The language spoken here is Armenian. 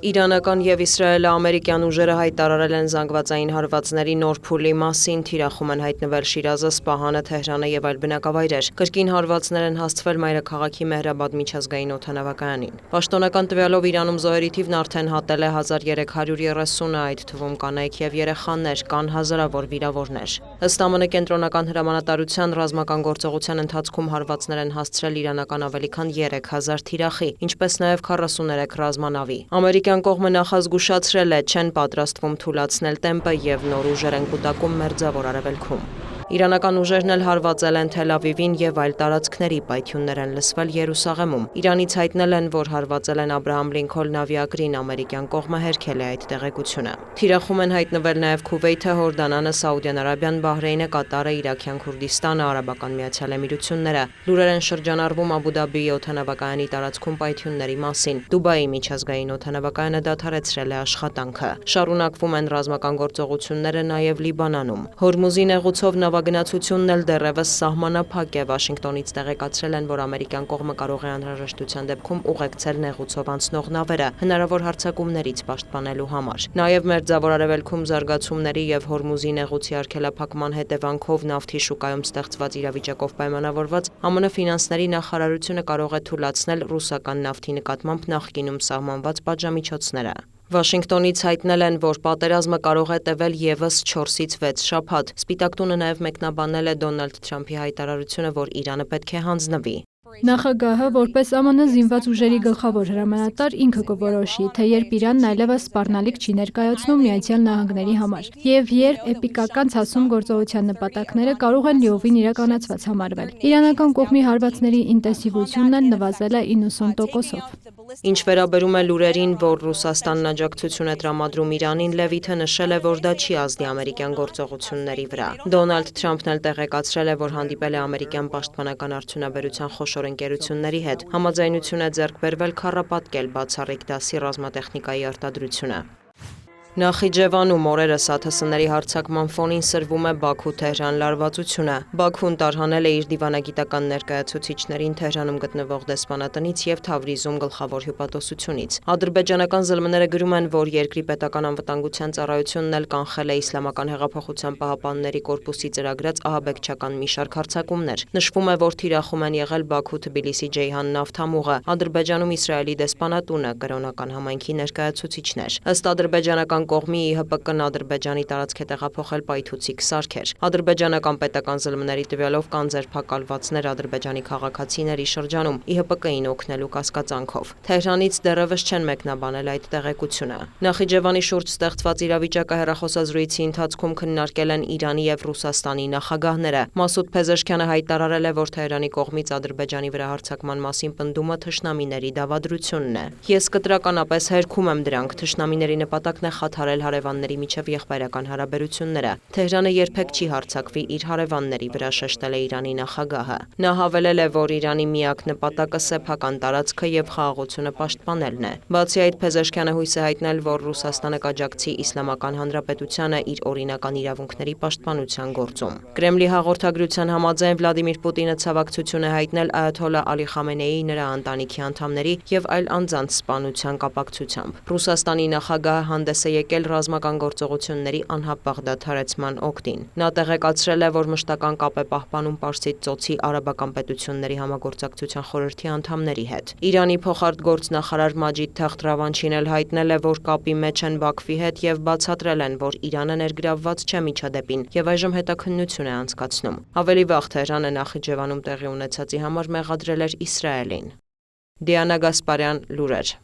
Իրանական և իսրայելա-ամերիկյան ուժերը հայտարարել են զանգվածային հարվածների նոր փուլի մասին, թիրախում են հայտնվել Շիրազը, Սպահանը, Թեհրանը և այլ բնակավայրեր։ Կրկին հարվածներ են հասցվել մայրաքաղաքի Մեհրաբադ միջազգային օդանավակայանին։ Պաշտոնական տվյալով Իրանում զոհերի թիվն արդեն հատել է 1330-ը, այդ թվում կանայք և երեխաներ, կան հազարավոր վիրավորներ։ Ըստ ԱՄՆ կենտրոնական հրամանատարության, ռազմական գործողության ընթացքում հարվածներ են հասցրել իրանական ավելի քան 3000 թիրախի, ինչպես նաև 43 ռազմանավի։ Ամերիկյան կողմը նախազգուշացրել է, չեն պատրաստվում թուլացնել տեմպը և նոր ուժեր են կուտակում Մերձավոր Արևելքում։ Իրանական ուժերն էլ հարվածել են Թել Ավիվին և այլ տարածքների, պայթյուններ են լսվել Երուսաղեմում։ Իրանից հայտնել են, որ հարվածել են Աբրահամ Լինքոլն ավիակրին, ամերիկյան կողմը հերքել է այդ տեղեկությունը։ Թիրախում են հայտնվել նաև Քուվեյթը, Հորդանանը, Սաուդյան Արաբիան, Բահրեյնը, Կատարը, Իրաքյան Քուրդիստանը, Արաբական Միացյալ Էմիրությունները։ Լուրեր են շրջանառվում Աբու Դաբիի օդանավակայանի տարածքում պայթյունների մասին։ Դուբայի միջազգային օդանավակայանը դադարեցրել է աշխատանքը։ Շարունակվում են ռազմական գործողությունները նաև Լիբանանում։ Հորմուզի նեղուցով նավագնացությունն էլ դեռևս սահմանափակ է։ Վաշինգտոնից տեղեկացրել են, որ ամերիկյան կողմը կարող է անհրաժեշտության դեպքում ուղեկցել նեղուցով անցնող նավերը հնարավոր հարձակումներից պաշտպանելու համար։ Նաև Մերձավոր Արևելքում զարգացումների և Հորմուզի նեղուցի արգելափակման հետևանքով նավթի շուկայում ստեղծված իրավիճակով պայմանավորված ԱՄՆ ֆինանսների նախարարությունը կարող է թուլացնել ռուսական նավթի նկատմամբ նախկինում սահմանված պատժամիջոցները։ Վաշինգտոնից հայտնել են, որ պատերազմը կարող է տևել ևս 4-ից 6 շաբաթ։ Սպիտակ տունը նաև մեկնաբանել է Դոնալդ Թրամփի հայտարարությունը, որ Իրանը պետք է հանձնվի։ Նախագահը, որպես ԱՄՆ զինված ուժերի գլխավոր հրամանատար, ինքը կորոշի, թե երբ Իրանն այլևս սպառնալիք չի ներկայացնում ԱՄՆ-ի համար, եւ երբ էպիկական ցասում գործողության նպատակները կարող են լիովին իրականացված համարվել։ Իրանական կողմի հարվածների ինտենսիվությունն էլ նվազել է 90%-ով։ Ինչ վերաբերում է լուրերին, որ Ռուսաստանն աջակցություն է տրամադրում Իրանին, Լևիթը նշել է, որ դա չի ազդի ամերիկյան գործողությունների վրա։ Դոնալդ Թրամփն էլ տեղեկացրել է, որ հանդիպել է ամերիկյան պաշտպանական արդյունաբերության խոշոր ընկերությունների հետ։ Համաձայնություն է ձեռք բերվել քառապատկել բացառիկ դասի ռազմատեխնիկայի արտադրությունը։ Նախիջևանում օրերս ԱԹՍ-ների հարձակման ֆոնին սրվում է Բաքու-Թեհրան լարվածությունը։ Բաքուն տարհանել է իր դիվանագիտական ներկայացուցիչներին Թեհրանում գտնվող դեսպանատնից և Թավրիզում գլխավոր հյուպատոսությունից։ Ադրբեջանական ԶԼՄ-ները գրում են, որ երկրի պետական անվտանգության ծառայությունն էլ կանխել է Իսլամական հեղափոխության պահապանների կորպուսի ծրագրած ահաբեկչական մի շարք հարձակումներ։ Նշվում է, որ թիրախում են եղել Բաքու-Թբիլիսի-Ջեյհան նավթամուղը, Ադրբեջանում Իսրայելի դեսպանատունը, կրոնական համայնքի ներկայացուցիչներ։ Ըստ ադրբեջանական կողմի ԻՀՊԿ-ն Ադրբեջանի տարածք է տեղափոխել պայթուցիկ սարքեր։ Ադրբեջանական պետական ԶԼՄ-ների տվյալով կան ձերբակալվածներ ադրբեջանի քաղաքացիների շրջանում ԻՀՊԿ-ին օգնելու կասկածանքով։ Թեհրանից դեռևս չեն մեկնաբանել այդ տեղեկությունը։ Նախիջևանի շուրջ ստեղծված իրավիճակը հեռախոսազրույցի ընթացքում քննարկել են Իրանի և Ռուսաստանի նախագահները։ Մասուդ Փեզեշքյանը հայտարարել է, որ Թեհրանի կողմից Ադրբեջանի վրա հարձակման մասին պնդումը թշնամիների դավադրությունն է։ Ես կտրականապես հերքում եմ դրանք։ Թշնամիների նպատակն է խաթարել հարևանների միջև եղբայրական հարաբերությունները։ Թեհրանը երբեք չի հարձակվի իր հարևանների վրա, շեշտել է Իրանի նախագահը։ Նա հավելել է, որ Իրանի միակ նպատակը սեփական տարածքը և խաղաղությունը պաշտպանելն է։ Բացի այդ, Փեզեշքյանը հույս է հայտնել, որ Ռուսաստանը կաջակցի Իսլամական Հանրապետությանը իր օրինական իրավունքների պաշտպանության գործում։ Կրեմլի հաղորդագրության համաձայն Վլադիմիր Պուտինը ցավակցություն է հայտնել այաթոլլա Ալի Խամենեիի, նրա ընտանիքի անդամների և այլ անձանց սպանության կապակցությամբ։ Ռուսաստանի նախագահը հանդես է եկել ռազմական գործողությունների անհապաղ դադարեցման օգտին։ Նա տեղեկացրել է, որ մշտական կապ է պահպանում Պարսից ծոցի արաբական պետությունների համագործակցության խորհրդի անդամների հետ։ Իրանի փոխարտգործնախարար Մաջիդ Թախտ Ռավանչին էլ հայտնել է, որ կապի մեջ են Բաքվի հետ և բացատրել են, որ Իրանը ներգրավված չէ միջադեպին և այժմ հետաքննություն է անցկացնում։ Ավելի վաղ Թեհրանը Նախիջևանում տեղի ունեցածի համար մեղադրել էր Իսրայելին։ Դիանա Գասպարյան, լուրեր։